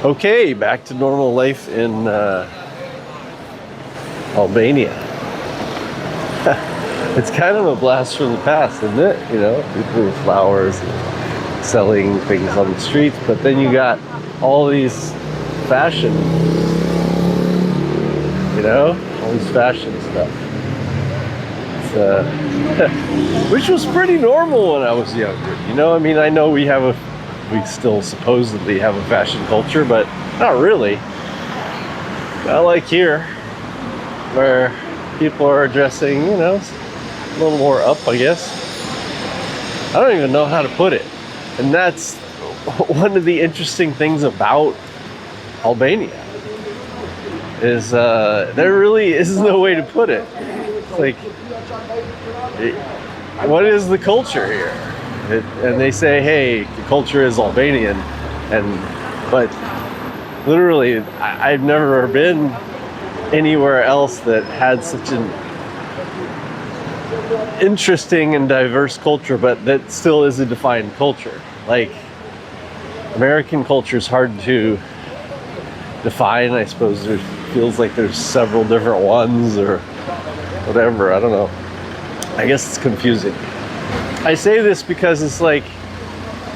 Okay, back to normal life in Albania. It's kind of a blast from the past, isn't it? You know, people with flowers and selling things on the streets, but then you got all these fashion, you know, all this fashion stuff. It's, which was pretty normal when I was younger. You know, I mean, I know we still supposedly have a fashion culture, but not really. Not like here, where people are dressing, you know, a little more up, I guess. I don't even know how to put it. And that's one of the interesting things about Albania, is there really is no way to put it. It's like, what is the culture here? And they say, hey, the culture is Albanian, but literally, I've never been anywhere else that had such an interesting and diverse culture, but that still is a defined culture. Like, American culture is hard to define. I suppose it feels like there's several different ones or whatever. I don't know. I guess it's confusing. I say this because it's like,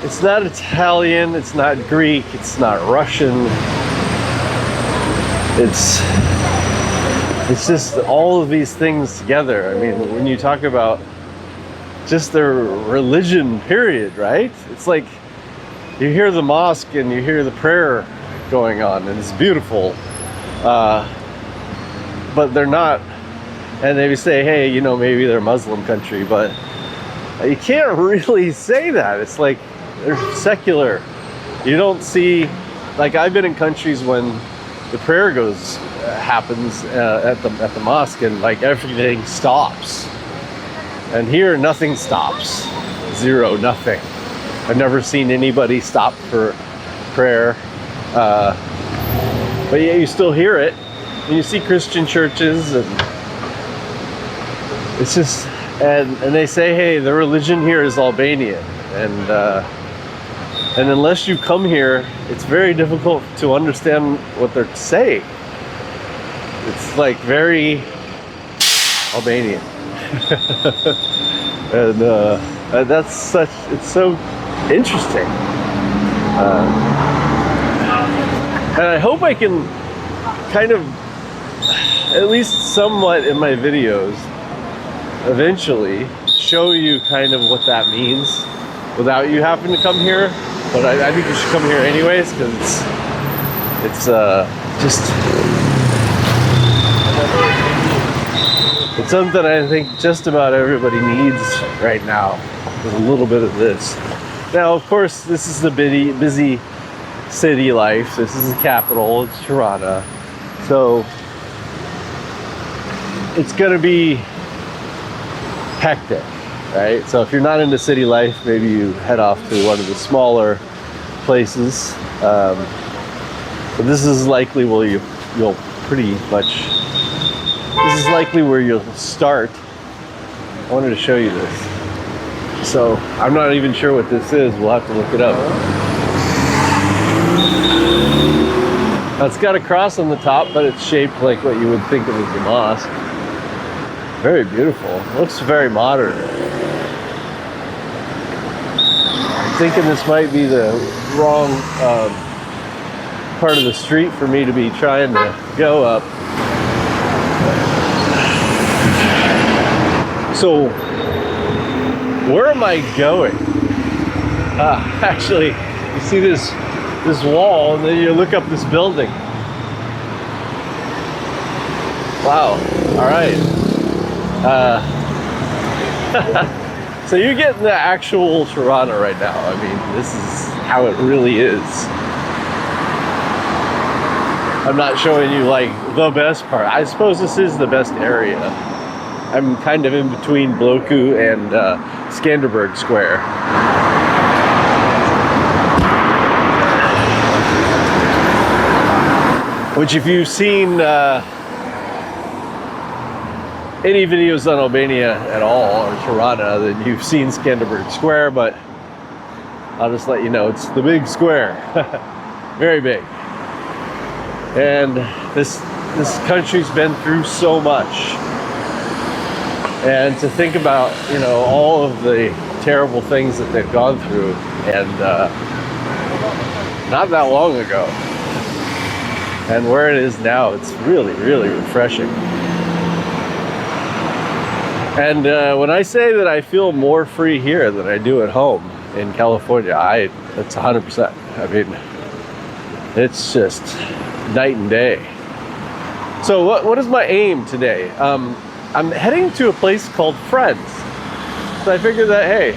it's not Italian, it's not Greek, it's not Russian. It's just all of these things together. I mean, when you talk about just their religion, period, right? It's like you hear the mosque and you hear the prayer going on, and it's beautiful. But they're not, and they say, hey, you know, maybe they're a Muslim country, but you can't really say that. It's like they're secular. You don't see, like, I've been in countries when the prayer happens at the mosque, and like everything stops. And here, nothing stops. Zero, nothing. I've never seen anybody stop for prayer. But yeah, you still hear it. And you see Christian churches, and it's just, and they say, hey, the religion here is Albanian, and unless you come here, it's very difficult to understand what they're saying. It's like very Albanian. And it's so interesting. And I hope I can kind of, at least somewhat in my videos, eventually show you kind of what that means without you having to come here. But I think you should come here anyways, because it's something I think just about everybody needs right now, is a little bit of this. Now, of course, this is the busy city life. This is the capital. It's Tirana. So it's going to be hectic, right? So if you're not into city life, maybe you head off to one of the smaller places. But this is likely where you'll pretty much, this is likely where you'll start. I wanted to show you this. So I'm not even sure what this is. We'll have to look it up. Now, it's got a cross on the top, but it's shaped like what you would think of as a mosque. Very beautiful. Looks very modern. I'm thinking this might be the wrong part of the street for me to be trying to go up. So, where am I going? Actually, you see this wall, and then you look up this building. Wow. All right. So you're getting the actual Tirana right now. I mean, this is how it really is. I'm not showing you like the best part. I suppose this is the best area. I'm kind of in between Bloku and Skanderberg Square. Which, if you've seen any videos on Albania at all, or Tirana, then you've seen Skanderberg Square, but I'll just let you know it's the big square. Very big. And this country's been through so much. And to think about, you know, all of the terrible things that they've gone through, and not that long ago, and where it is now, it's really, really refreshing. And when I say that I feel more free here than I do at home in California, it's 100%. I mean, it's just night and day. So what is my aim today? I'm heading to a place called Friends. So I figured that, hey,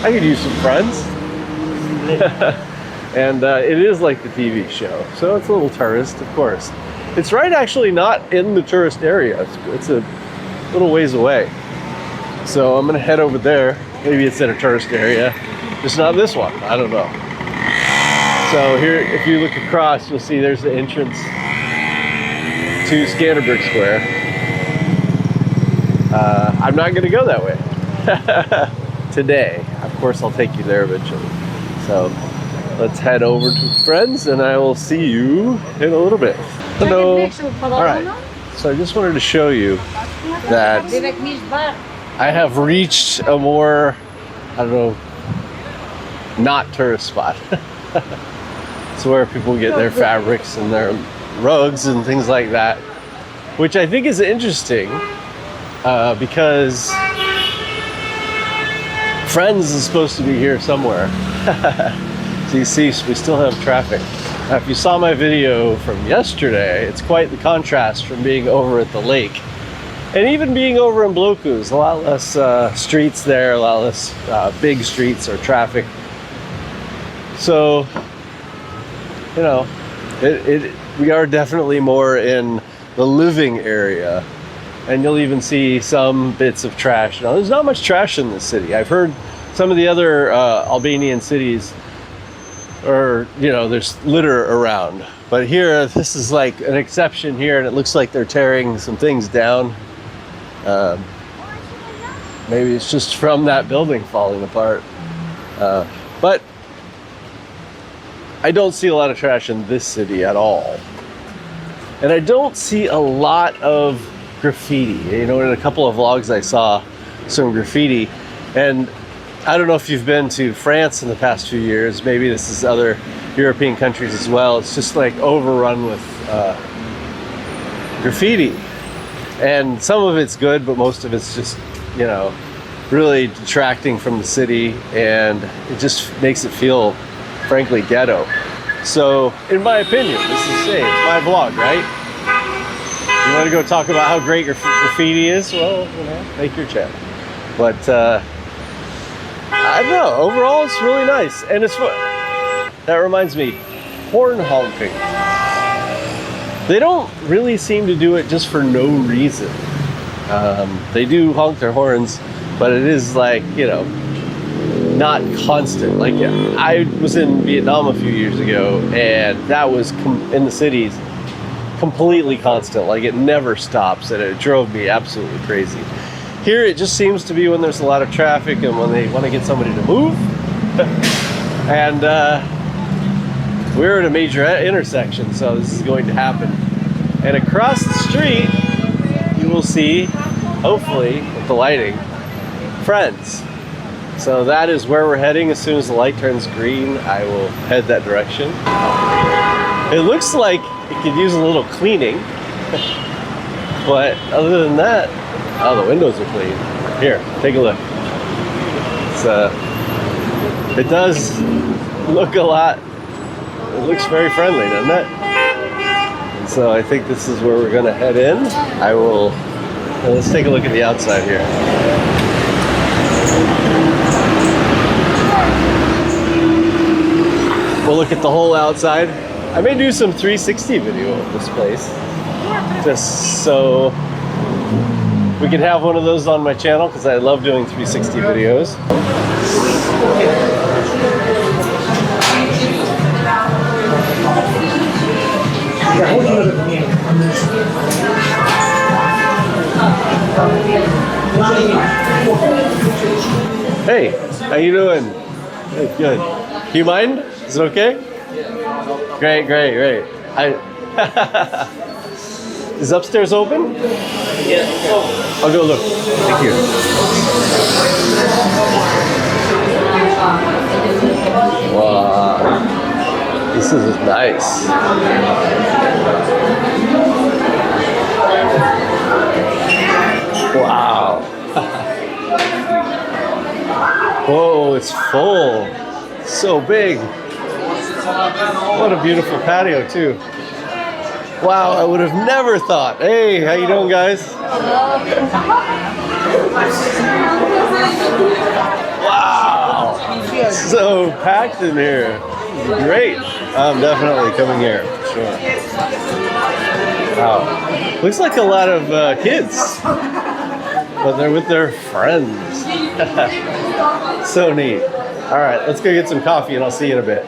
I could use some friends. And it is like the TV show. So it's a little tourist, of course. It's right actually not in the tourist area. It's a little ways away. So I'm gonna head over there. Maybe it's in a tourist area. Just not this one, I don't know. So here, if you look across, you'll see there's the entrance to Scanderbeg Square. I'm not gonna go that way today. Of course, I'll take you there eventually. So let's head over to Friends, and I will see you in a little bit. Hello. All right. So I just wanted to show you that I have reached a more, I don't know, not tourist spot. It's where people get their fabrics and their rugs and things like that, which I think is interesting because Friends is supposed to be here somewhere. So you see, we still have traffic. Now, if you saw my video from yesterday, it's quite the contrast from being over at the lake. And even being over in Bloku, a lot less streets there, a lot less big streets or traffic. So, you know, we are definitely more in the living area. And you'll even see some bits of trash. Now, there's not much trash in this city. I've heard some of the other Albanian cities, or, you know, there's litter around. But here, this is like an exception here, and it looks like they're tearing some things down. Maybe it's just from that building falling apart. But I don't see a lot of trash in this city at all. And I don't see a lot of graffiti. You know, in a couple of vlogs I saw some graffiti, and I don't know if you've been to France in the past few years. Maybe this is other European countries as well. It's just like overrun with graffiti, and some of it's good, but most of it's just, you know, really detracting from the city, and it just makes it feel, frankly, ghetto. So, in my opinion, this is it's my vlog, right? You want to go talk about how great graffiti is? Well, you know, make your channel. But I don't know. Overall, it's really nice, and it's fun. That reminds me, horn honking. They don't really seem to do it just for no reason. They do honk their horns, but it is like, you know, not constant. Like, I was in Vietnam a few years ago, and that was in the cities. Completely constant, like it never stops, and it drove me absolutely crazy. Here it just seems to be when there's a lot of traffic and when they want to get somebody to move. And we're at a major intersection, so this is going to happen. And across the street you will see, hopefully with the lighting, Friends. So that is where we're heading. As soon as the light turns green, I will head that direction. It looks like it could use a little cleaning, but other than that, oh, the windows are clean. Here, take a look. It's, it does look a lot, it looks very friendly, doesn't it? And so I think this is where we're gonna head in. Let's take a look at the outside here. We'll look at the whole outside. I may do some 360 video of this place, just so we can have one of those on my channel, because I love doing 360 videos. Hey, how you doing? Good. Do you mind? Is it okay? Great. Is upstairs open? Yes. I'll go look. Thank you. Wow. This is nice. Wow. Whoa, it's full. So big. What a beautiful patio too. Wow, I would have never thought. Hey, how you doing, guys? Wow, so packed in here. Great. I'm definitely coming here, for sure. Wow, looks like a lot of kids, but they're with their friends. So neat. All right, let's go get some coffee and I'll see you in a bit.